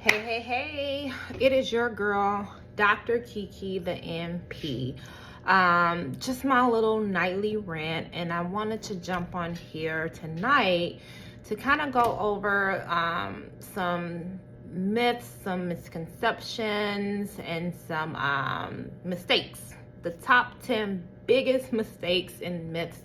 Hey, it is your girl, Dr. Kiki, the MP. Just my little nightly rant, and I wanted to jump on here tonight to kind of go over some myths, some misconceptions, and some mistakes. The top 10 biggest mistakes and myths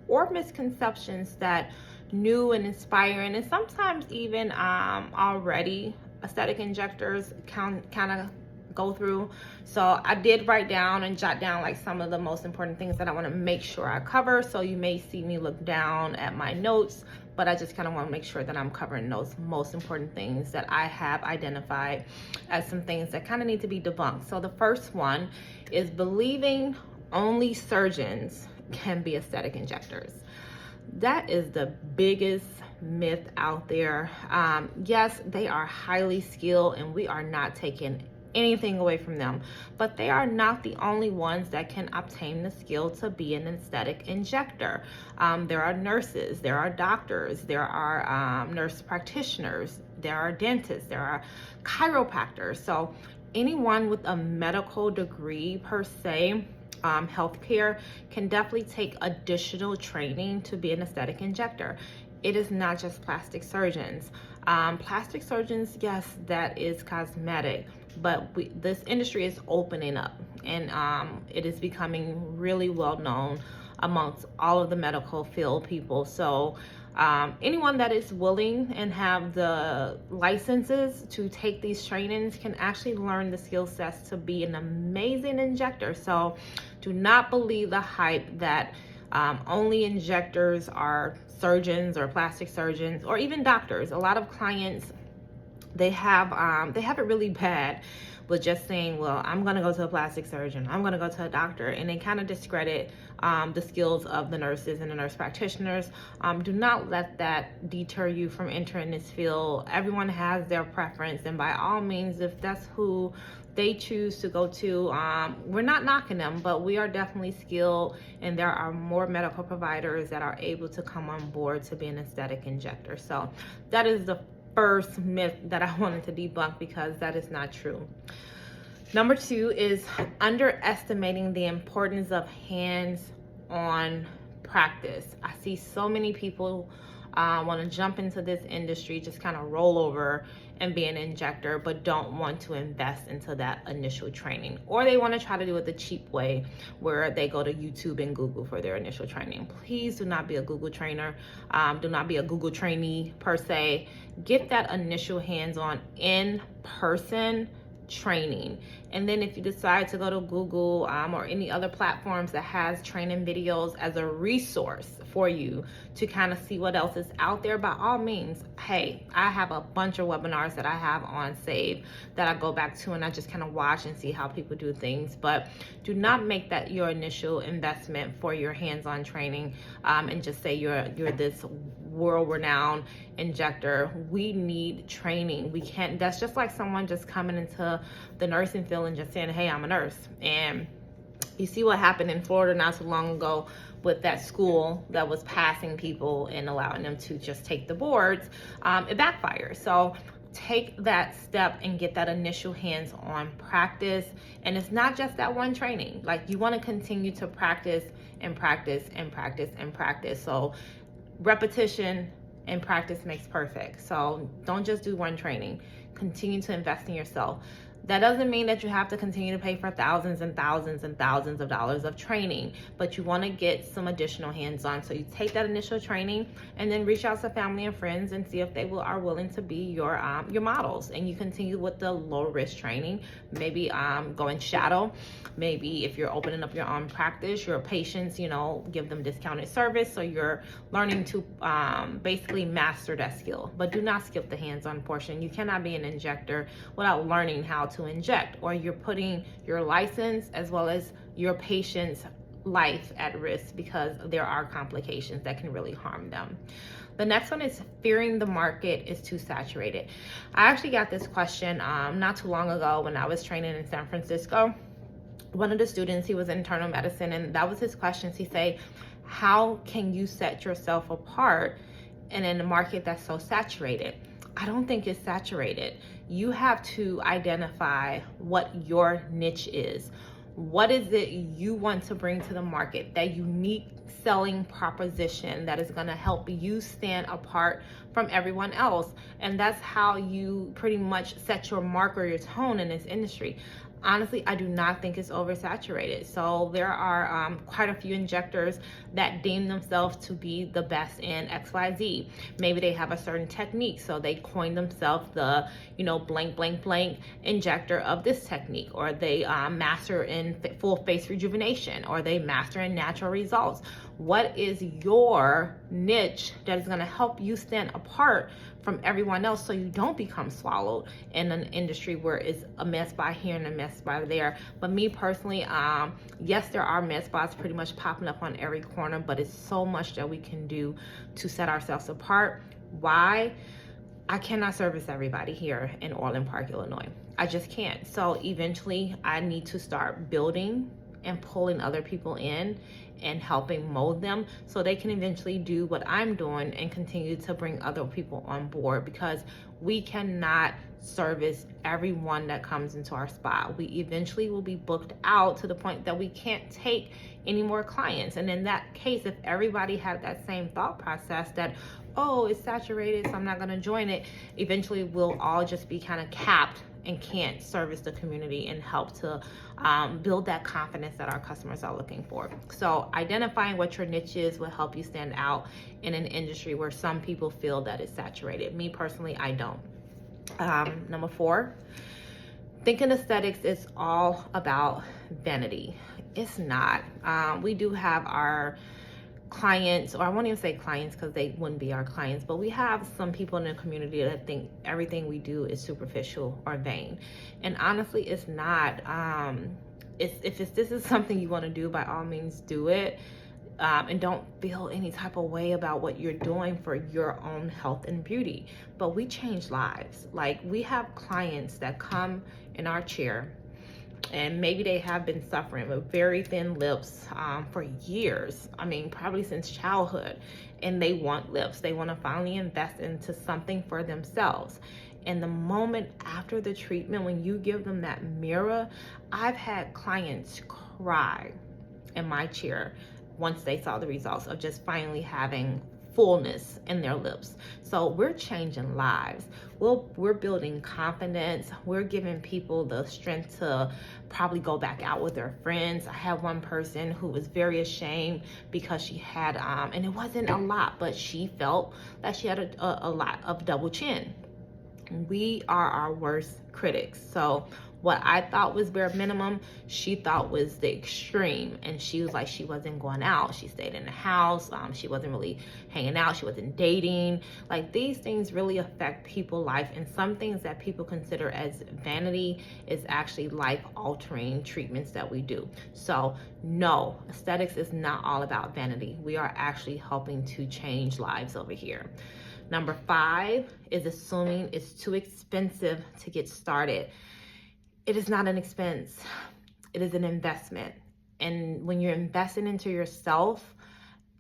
or misconceptions that new and inspiring, and sometimes even already aesthetic injectors kind of go through. So I did write down and jot down like some of the most important things that I want to make sure I cover. So you may see me look down at my notes, but I just kind of want to make sure that I'm covering those most important things that I have identified as some things that kind of need to be debunked. So the first one is believing only surgeons can be aesthetic injectors. That is the biggest myth out there. Yes, they are highly skilled and we are not taking anything away from them, but they are not the only ones that can obtain the skill to be an aesthetic injector. There are nurses, there are doctors, there are nurse practitioners, there are dentists, there are chiropractors. So anyone with a medical degree per se, healthcare, can definitely take additional training to be an aesthetic injector. It is not just plastic surgeons. Plastic surgeons, yes, that is cosmetic, but this industry is opening up, and it is becoming really well known amongst all of the medical field people. So anyone that is willing and have the licenses to take these trainings can actually learn the skill sets to be an amazing injector. So do not believe the hype that only injectors are surgeons or plastic surgeons or even doctors. A lot of clients, they have it really bad with just saying, well, I'm going to go to a plastic surgeon, I'm going to go to a doctor, and they kind of discredit the skills of the nurses and the nurse practitioners. Do not let that deter you from entering this field. Everyone has their preference, and by all means, if that's who they choose to go to, we're not knocking them, but we are definitely skilled, and there are more medical providers that are able to come on board to be an aesthetic injector. So that is the first myth that I wanted to debunk, because that is not true. Number two is underestimating the importance of hands-on practice. I see so many people want to jump into this industry, just kind of roll over and be an injector, but don't want to invest into that initial training, or they want to try to do it the cheap way where they go to YouTube and Google for their initial training. Please do not be a Google trainer. Do not be a Google trainee per se. Get that initial hands-on in-person training, and then if you decide to go to Google or any other platforms that has training videos as a resource for you to kind of see what else is out there, by all means. Hey, I have a bunch of webinars that I have on save that I go back to, and I just kind of watch and see how people do things. But do not make that your initial investment for your hands-on training and just say you're this world-renowned injector. We need training. We can't, that's just like someone just coming into the nursing field and just saying, hey, I'm a nurse. And you see what happened in Florida not so long ago with that school that was passing people and allowing them to just take the boards. It backfires. So take that step and get that initial hands-on practice. And it's not just that one training. Like, you want to continue to practice and practice and practice and practice. So repetition and practice makes perfect. So don't just do one training. Continue to invest in yourself. That doesn't mean that you have to continue to pay for thousands and thousands and thousands of dollars of training, but you want to get some additional hands-on. So you take that initial training and then reach out to family and friends and see if they are willing to be your models. And you continue with the low risk training. Maybe go and shadow. Maybe if you're opening up your own practice, your patients, give them discounted service. So you're learning to basically master that skill. But do not skip the hands-on portion. You cannot be an injector without learning how to inject, or you're putting your license as well as your patient's life at risk, because there are complications that can really harm them. The next one is fearing the market is too saturated. I actually got this question not too long ago when I was training in San Francisco. One of the students, he was internal medicine, and that was his question. He said, how can you set yourself apart in a market that's so saturated? I don't think it's saturated. You have to identify what your niche is. What is it you want to bring to the market? That unique selling proposition that is going to help you stand apart from everyone else. And that's how you pretty much set your mark or your tone in this industry. Honestly, I do not think it's oversaturated. So there are quite a few injectors that deem themselves to be the best in XYZ. Maybe they have a certain technique, so they coin themselves the, blank, blank, blank injector of this technique, or they master in full face rejuvenation, or they master in natural results. What is your niche that is going to help you stand apart from everyone else so you don't become swallowed in an industry where it's a med spa here and a med spa there? But me personally, yes, there are med spas pretty much popping up on every corner, but it's so much that we can do to set ourselves apart. Why? I cannot service everybody here in Orland Park, Illinois. I just can't. So eventually I need to start building and pulling other people in and helping mold them so they can eventually do what I'm doing and continue to bring other people on board, because we cannot service everyone that comes into our spa. We eventually will be booked out to the point that we can't take any more clients. And in that case, if everybody had that same thought process that, oh, it's saturated, so I'm not going to join it, eventually we'll all just be kind of capped and can't service the community and help to build that confidence that our customers are looking for. So identifying what your niche is will help you stand out in an industry where some people feel that it's saturated. Me personally, I don't. Number 4, thinking aesthetics is all about vanity. It's not. We do have our clients, or I won't even say clients because they wouldn't be our clients, but we have some people in the community that think everything we do is superficial or vain. And honestly, it's not. If this is something you want to do, by all means do it. And don't feel any type of way about what you're doing for your own health and beauty. But we change lives. Like, we have clients that come in our chair, and maybe they have been suffering with very thin lips for years. I mean, probably since childhood. And they want lips. They want to finally invest into something for themselves. And the moment after the treatment, when you give them that mirror, I've had clients cry in my chair once they saw the results of just finally having fullness in their lips. So we're changing lives. We're building confidence. We're giving people the strength to probably go back out with their friends. I had one person who was very ashamed because she had, and it wasn't a lot, but she felt that she had a lot of double chin. We are our worst critics. So what I thought was bare minimum, she thought was the extreme. And she was like, she wasn't going out. She stayed in the house. She wasn't really hanging out. She wasn't dating. Like, these things really affect people's life. And some things that people consider as vanity is actually life-altering treatments that we do. So no, aesthetics is not all about vanity. We are actually helping to change lives over here. Number 5 is assuming it's too expensive to get started. It is not an expense. It is an investment. And when you're investing into yourself,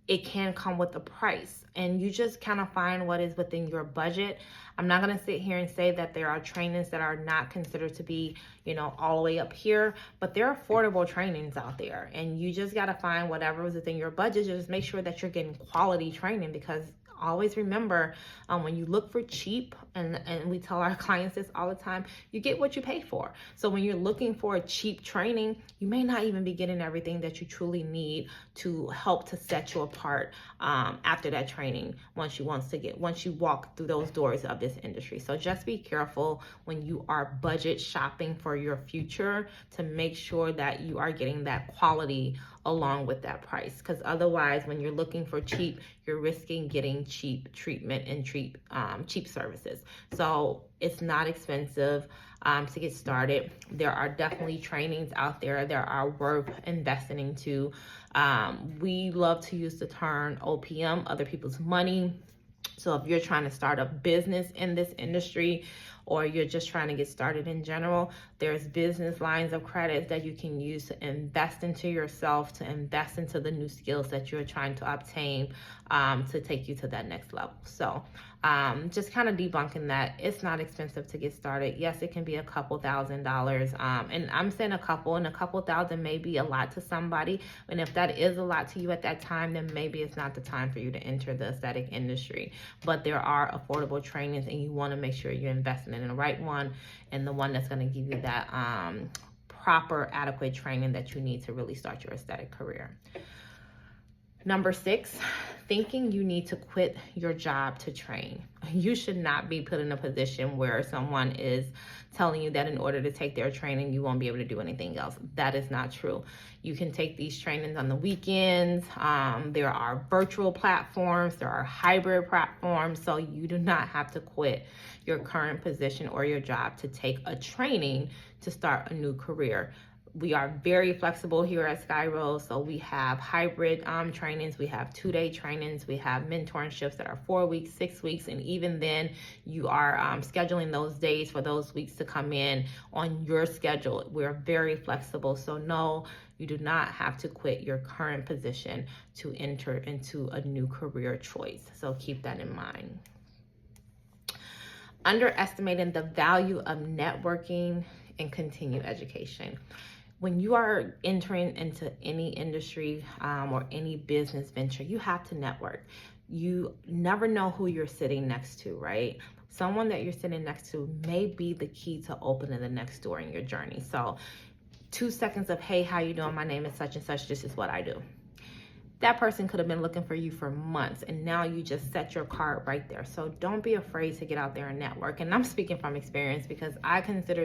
it can come with a price. And you just kind of find what is within your budget. I'm not going to sit here and say that there are trainings that are not considered to be, all the way up here, but there are affordable trainings out there. And you just got to find whatever is within your budget. Just make sure that you're getting quality training, because always remember, when you look for cheap, and we tell our clients this all the time, you get what you pay for. So when you're looking for a cheap training, you may not even be getting everything that you truly need to help to set you apart after that training, once you walk through those doors of this industry. So just be careful when you are budget shopping for your future to make sure that you are getting that quality along with that price, because otherwise, when you're looking for cheap, you're risking getting cheap treatment and cheap services. So it's not expensive to get started. There are definitely trainings out there that are worth investing into. We love to use the term OPM, other people's money. So if you're trying to start a business in this industry, or you're just trying to get started in general, there's business lines of credit that you can use to invest into yourself, to invest into the new skills that you're trying to obtain to take you to that next level. So Just kind of debunking that it's not expensive to get started. Yes, it can be a couple $1,000s. And I'm saying a couple thousand may be a lot to somebody. And if that is a lot to you at that time, then maybe it's not the time for you to enter the aesthetic industry. But there are affordable trainings, and you want to make sure you're investing in the right one, and the one that's going to give you that proper, adequate training that you need to really start your aesthetic career. Number 6, thinking you need to quit your job to train. You should not be put in a position where someone is telling you that in order to take their training, you won't be able to do anything else. That is not true. You can take these trainings on the weekends. There are virtual platforms. There are hybrid platforms. So you do not have to quit your current position or your job to take a training to start a new career. We are very flexible here at Skyro. So we have hybrid trainings. We have 2-day trainings. We have mentorships that are 4 weeks, 6 weeks. And even then you are scheduling those days for those weeks to come in on your schedule. We're very flexible. So no, you do not have to quit your current position to enter into a new career choice. So keep that in mind. Underestimating the value of networking and continued education. When you are entering into any industry or any business venture, you have to network. You never know who you're sitting next to, right? Someone that you're sitting next to may be the key to opening the next door in your journey. So 2 seconds of, hey, how you doing? My name is such and such. This is what I do. That person could have been looking for you for months, and now you just set your card right there. So don't be afraid to get out there and network. And I'm speaking from experience because I consider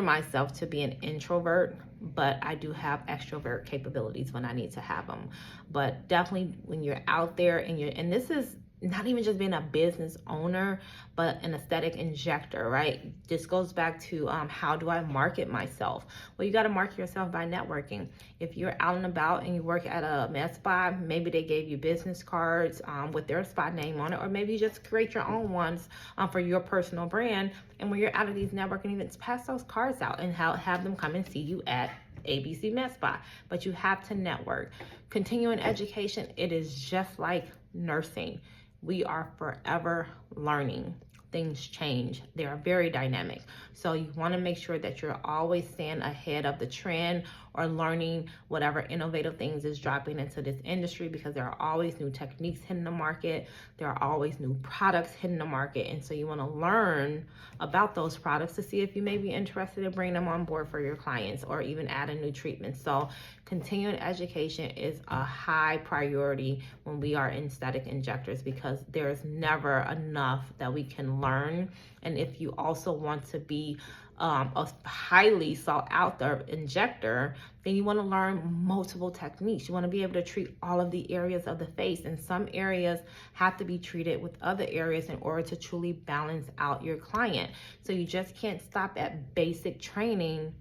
myself to be an introvert, but I do have extrovert capabilities when I need to have them. But definitely when you're out there and this is not even just being a business owner, but an aesthetic injector, right? This goes back to how do I market myself? Well, you got to market yourself by networking. If you're out and about and you work at a med spa, maybe they gave you business cards with their spa name on it, or maybe you just create your own ones for your personal brand. And when you're out of these networking events, pass those cards out and have them come and see you at ABC Med Spa. But you have to network. Continuing education, it is just like nursing. We are forever learning. Things change. They are very dynamic. So you want to make sure that you're always staying ahead of the trend or learning whatever innovative things is dropping into this industry, because there are always new techniques hitting the market. There are always new products hitting the market. And so you want to learn about those products to see if you may be interested in bringing them on board for your clients or even add a new treatment. So continuing education is a high priority when we are in aesthetic injectors, because there's never enough that we can learn. And if you also want to be a highly sought after injector, then you want to learn multiple techniques. You want to be able to treat all of the areas of the face, and some areas have to be treated with other areas in order to truly balance out your client. So you just can't stop at basic training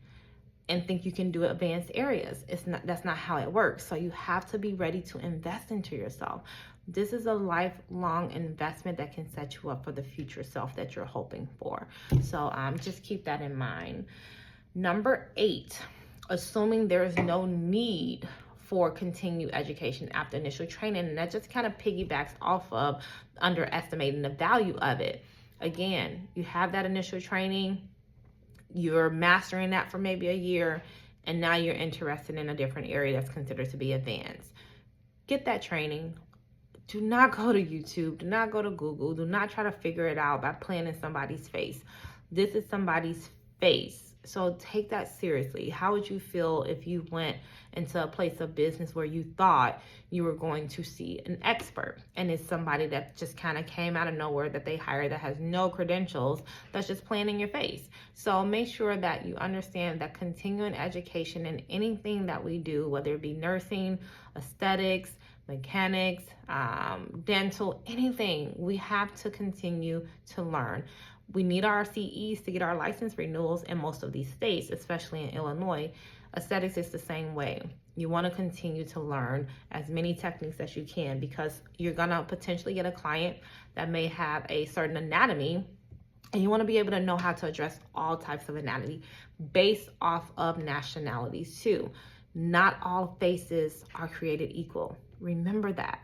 and think you can do advanced areas. That's not how it works. So you have to be ready to invest into yourself. This is a lifelong investment that can set you up for the future self that you're hoping for. So just keep that in mind. Number 8, assuming there is no need for continued education after initial training. And that just kind of piggybacks off of underestimating the value of it. Again, you have that initial training, you're mastering that for maybe a year, and now you're interested in a different area that's considered to be advanced. Get that training. Do not go to YouTube. Do not go to Google. Do not try to figure it out by playing in somebody's face. This is somebody's face. So take that seriously. How would you feel if you went into a place of business where you thought you were going to see an expert, and it's somebody that just kind of came out of nowhere that they hired that has no credentials, that's just playing in your face? So make sure that you understand that continuing education in anything that we do, whether it be nursing, aesthetics, mechanics, dental, anything, we have to continue to learn. We need our CEs to get our license renewals in most of these states, especially in Illinois. Aesthetics is the same way. You want to continue to learn as many techniques as you can, because you're going to potentially get a client that may have a certain anatomy, and you want to be able to know how to address all types of anatomy based off of nationalities too. Not all faces are created equal. Remember that.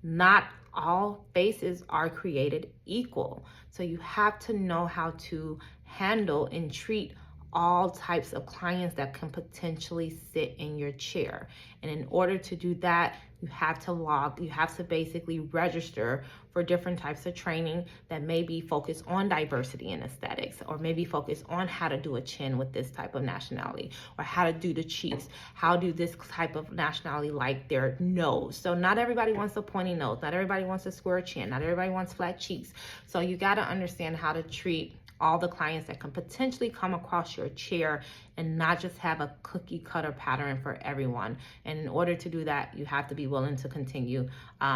Not all faces are created equal. So you have to know how to handle and treat all types of clients that can potentially sit in your chair. And in order to do that, you have to basically register for different types of training that may be focused on diversity in aesthetics, or maybe focus on how to do a chin with this type of nationality, or how to do the cheeks, how do this type of nationality like their nose. So not everybody wants a pointy nose, not everybody wants a square chin, not everybody wants flat cheeks. So you got to understand how to treat all the clients that can potentially come across your chair, and not just have a cookie cutter pattern for everyone. And in order to do that, you have to be willing to continue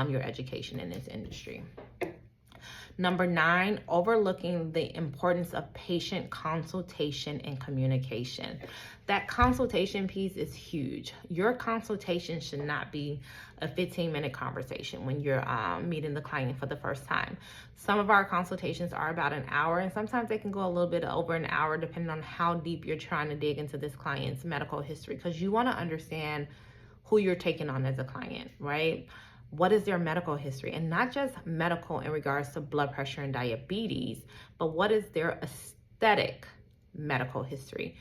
your education in this industry. Number 9, overlooking the importance of patient consultation and communication. That consultation piece is huge. Your consultation should not be a 15-minute conversation when you're meeting the client for the first time. Some of our consultations are about an hour, and sometimes they can go a little bit over an hour depending on how deep you're trying to dig into this client's medical history, because you want to understand who you're taking on as a client, right? What is their medical history? And not just medical in regards to blood pressure and diabetes, but what is their aesthetic medical history?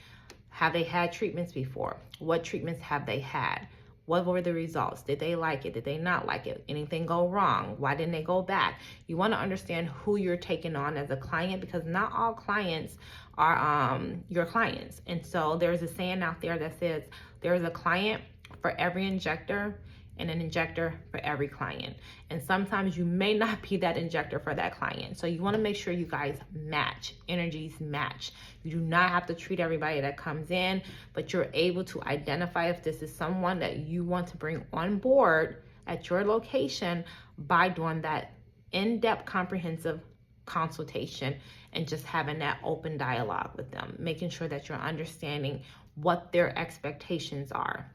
Have they had treatments before? What treatments have they had? What were the results? Did they like it? Did they not like it? Anything go wrong? Why didn't they go back? You want to understand who you're taking on as a client, because not all clients are your clients. And so there's a saying out there that says there's a client for every injector and an injector for every client. And sometimes you may not be that injector for that client. So you want to make sure you guys match, energies match. You do not have to treat everybody that comes in, but you're able to identify if this is someone that you want to bring on board at your location by doing that in-depth, comprehensive consultation and just having that open dialogue with them, making sure that you're understanding what their expectations are.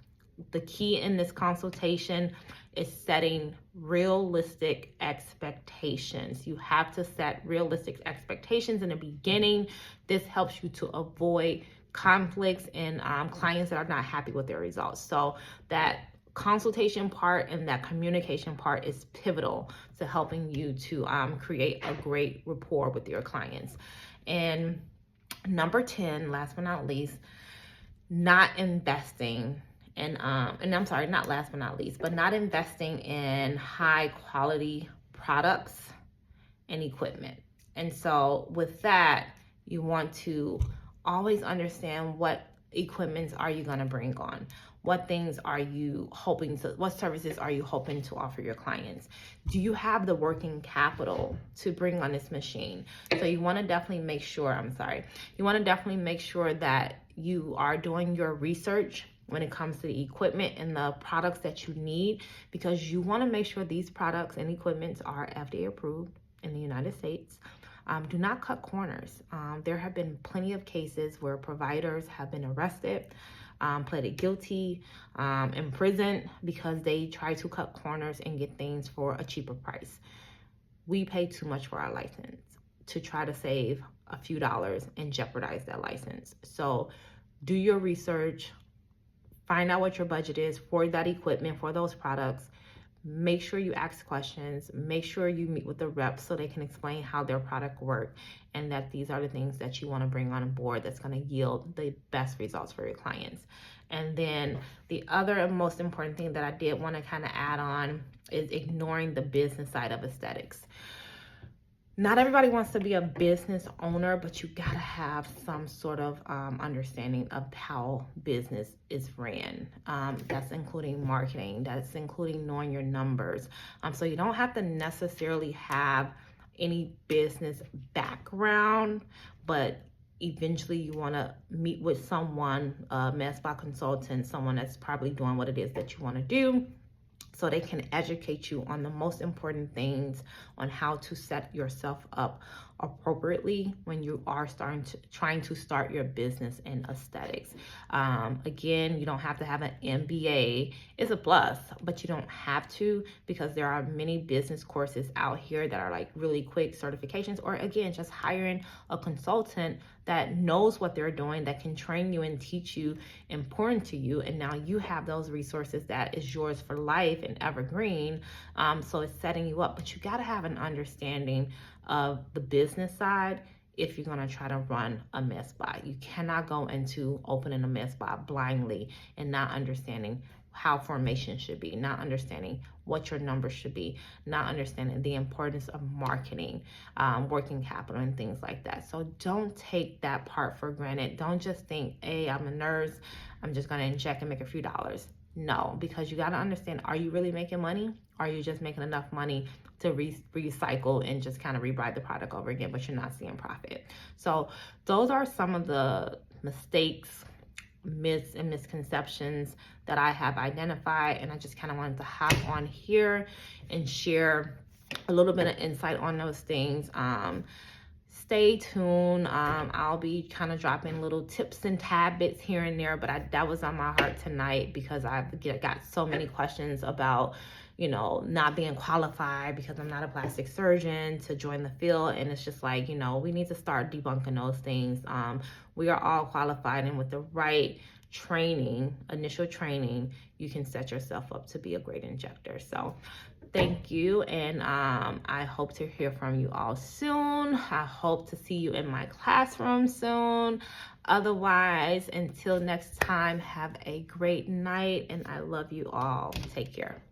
The key in this consultation is setting realistic expectations. You have to set realistic expectations in the beginning. This helps you to avoid conflicts and clients that are not happy with their results. So that consultation part and that communication part is pivotal to helping you to create a great rapport with your clients. And number 10, last but not least, not investing and I'm sorry, not last but not least, but not investing in high quality products and equipment. And so with that, you want to always understand what equipments are you going to bring on? What things are you hoping to, what services are you hoping to offer your clients? Do you have the working capital to bring on this machine? So you want to definitely make sure, you want to definitely make sure that you are doing your research when it comes to the equipment and the products that you need, because you want to make sure these products and equipments are FDA approved in the United States. Do not cut corners. There have been plenty of cases where providers have been arrested, pleaded guilty, imprisoned because they try to cut corners and get things for a cheaper price. We pay too much for our license to try to save a few dollars and jeopardize that license. So do your research. Find out what your budget is for that equipment, for those products. Make sure you ask questions. Make sure you meet with the reps so they can explain how their product works, and that these are the things that you want to bring on board that's going to yield the best results for your clients. And then the other and most important thing that I did want to kind of add on is ignoring the business side of aesthetics. Not everybody wants to be a business owner, but you gotta have some sort of understanding of how business is ran. That's including marketing, that's including knowing your numbers. So you don't have to necessarily have any business background, but eventually you wanna meet with someone, a med spa consultant, someone that's probably doing what it is that you wanna do, so they can educate you on the most important things on how to set yourself up appropriately when you are trying to start your business in aesthetics. Again, you don't have to have an MBA. It's a plus, but you don't have to, because there are many business courses out here that are like really quick certifications, or again, just hiring a consultant that knows what they're doing, that can train you and teach you, important to you, and now you have those resources that is yours for life and evergreen. So it's setting you up, but you got to have an understanding of the business side if you're going to try to run a med spa. You cannot go into opening a med spa blindly and not understanding how formation should be, not understanding what your numbers should be, not understanding the importance of marketing, working capital, and things like that. So don't take that part for granted. Don't just think, hey, I'm a nurse, I'm just going to inject and make a few dollars. No, because you got to understand, are you really making money? Are you just making enough money to recycle and just kind of rebuy the product over again, but you're not seeing profit? So those are some of the mistakes, myths, and misconceptions that I have identified, and I just kind of wanted to hop on here and share a little bit of insight on those things. Stay tuned. I'll be kind of dropping little tips and tidbits here and there, but that was on my heart tonight because I've got so many questions about, not being qualified because I'm not a plastic surgeon to join the field. And it's just like, we need to start debunking those things. We are all qualified, and with the right training, initial training, you can set yourself up to be a great injector. So thank you, and I hope to hear from you all soon. I hope to see you in my classroom soon. Otherwise, until next time, have a great night, and I love you all. Take care.